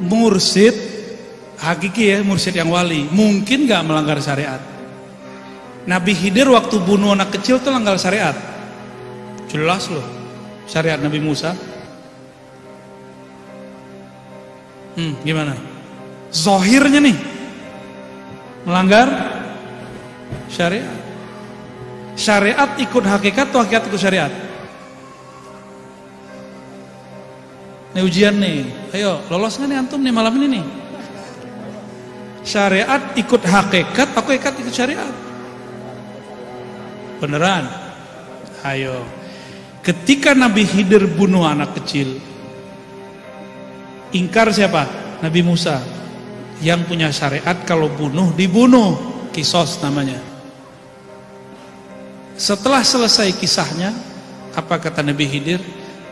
mursyid hakiki ya, mursyid yang wali, mungkin gak melanggar syariat. Nabi Khidir waktu bunuh anak kecil tuh langgar syariat. Jelas loh syariat Nabi Musa. Gimana? Zohirnya nih melanggar syariat. Syariat ikut hakikat atau hakikat ikut syariat? Ini ujian nih. Ayo lolos gak nih antum nih malam ini nih? Syariat ikut hakikat atau hakikat ikut syariat? Beneran? Ayo. Ketika Nabi Khidir bunuh anak kecil, ingkar siapa? Nabi Musa. Yang punya syariat kalau bunuh dibunuh, kisos namanya. Setelah selesai kisahnya, apa kata Nabi Khidir?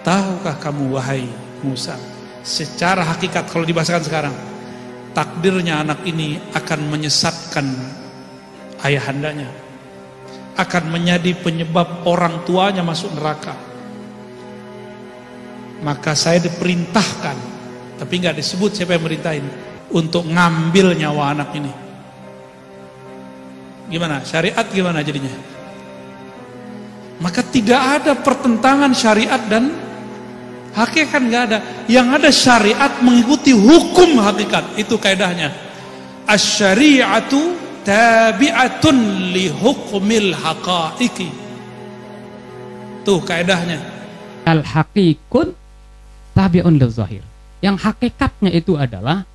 Tahukah kamu wahai Musa, secara hakikat kalau dibahasakan sekarang, takdirnya anak ini akan menyesatkan ayahandanya, akan menjadi penyebab orang tuanya masuk neraka. Maka saya diperintahkan, tapi nggak disebut siapa yang merintahin, untuk ngambil nyawa anak ini. Gimana? Syariat gimana jadinya? Maka tidak ada pertentangan syariat dan hakikat, nggak ada. Yang ada syariat mengikuti hukum hakikat, itu kaidahnya. Asy-syari'atu tabi'atun li hukmil haqa'iqi. Tuh kaidahnya. Al-haqiqun tabi'un lil zahir. Yang hakikatnya itu adalah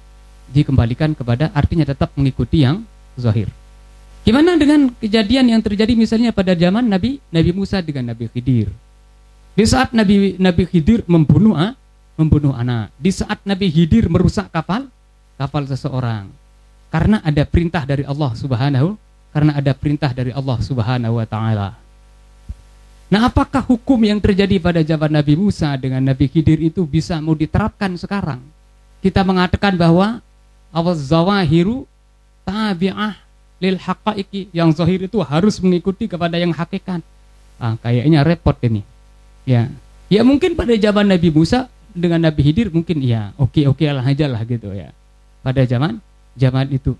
dikembalikan kepada, artinya tetap mengikuti yang zahir. Gimana dengan kejadian yang terjadi misalnya pada zaman Nabi Musa dengan Nabi Khidir? Di saat Nabi Khidir membunuh anak, di saat Nabi Khidir merusak kapal seseorang, karena ada perintah dari Allah Subhanahu wa taala. Nah, apakah hukum yang terjadi pada zaman Nabi Musa dengan Nabi Khidir itu bisa mau diterapkan sekarang? Kita mengatakan bahwa awaz-zawahiru tabi'ah lil haqaiqi, yang zahir itu harus mengikuti kepada yang hakikat. Kayaknya repot ini. Ya mungkin pada zaman Nabi Musa dengan Nabi Khidir mungkin ya oke aja lah gitu ya. Pada zaman itu.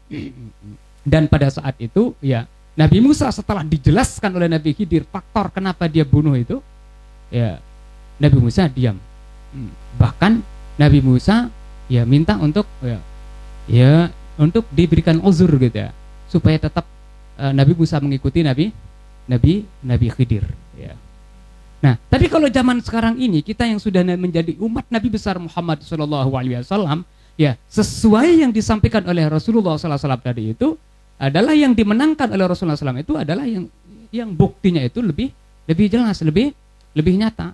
Dan pada saat itu ya Nabi Musa setelah dijelaskan oleh Nabi Khidir faktor kenapa dia bunuh itu, ya Nabi Musa diam. Bahkan Nabi Musa ya minta untuk untuk diberikan uzur gitu ya, supaya tetap Nabi Musa mengikuti Nabi Khidir ya. Nah, tapi kalau zaman sekarang ini kita yang sudah menjadi umat Nabi besar Muhammad SAW, ya sesuai yang disampaikan oleh Rasulullah SAW tadi itu adalah yang dimenangkan oleh Rasulullah SAW itu adalah yang buktinya itu lebih jelas, lebih nyata.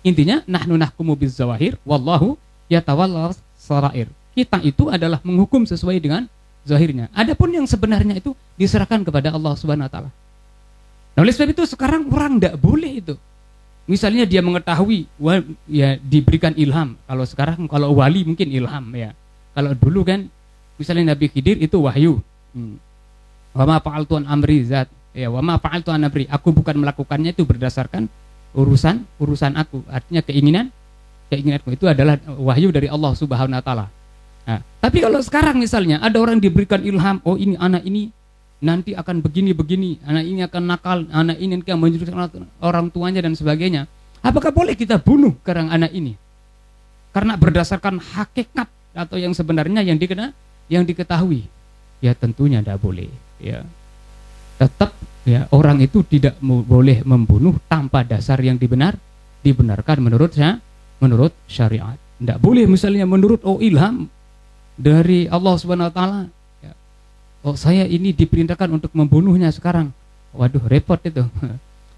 Intinya nahnu nahkumu bizzawahir wallahu yatawalla sarair. Kita itu adalah menghukum sesuai dengan zahirnya. Adapun yang sebenarnya itu diserahkan kepada Allah Subhanahu wa taala. Nah, oleh sebab itu sekarang orang tidak boleh itu. Misalnya dia mengetahui ya diberikan ilham. Kalau sekarang kalau wali mungkin ilham ya. Kalau dulu kan misalnya Nabi Khidir itu wahyu. Wa ma fa'altu an amri zat. Ya, wa ma fa'altu an amri. Aku bukan melakukannya itu berdasarkan urusan aku. Artinya keinginanku itu adalah wahyu dari Allah Subhanahu wa taala. Nah, tapi kalau sekarang misalnya ada orang diberikan ilham, oh ini anak ini nanti akan begini, anak ini akan nakal, anak ini akan menjuruskan orang tuanya dan sebagainya. Apakah boleh kita bunuh karang anak ini? Karena berdasarkan hakikat atau yang sebenarnya yang diketahui. Ya tentunya tidak boleh. Ya, tetap ya orang itu tidak boleh membunuh tanpa dasar yang dibenarkan menurut syariat. Tidak boleh misalnya menurut ilham dari Allah Subhanahu wa taala. Saya ini diperintahkan untuk membunuhnya sekarang. Waduh, repot itu.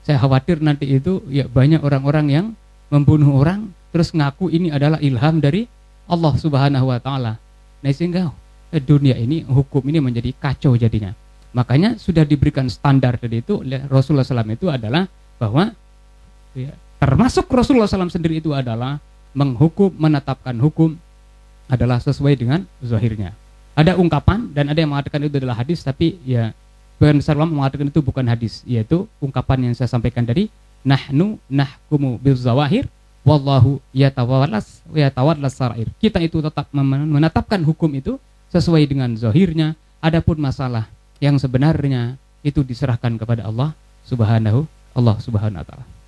Saya khawatir nanti itu ya banyak orang-orang yang membunuh orang terus ngaku ini adalah ilham dari Allah Subhanahu wa taala. Nah, sehingga dunia ini, hukum ini menjadi kacau jadinya. Makanya sudah diberikan standar tadi itu oleh Rasulullah SAW itu adalah bahwa ya, termasuk Rasulullah SAW sendiri itu adalah menetapkan hukum adalah sesuai dengan zahirnya. Ada ungkapan dan ada yang mengatakan itu adalah hadis, tapi ya sebagian besar ulama mengatakan itu bukan hadis, yaitu ungkapan yang saya sampaikan tadi, nahnu nahkumu bil zawahir wallahu yatawallas sarair. Kita itu tetap menetapkan hukum itu sesuai dengan zahirnya. Adapun masalah yang sebenarnya itu diserahkan kepada Allah Subhanahu wa taala.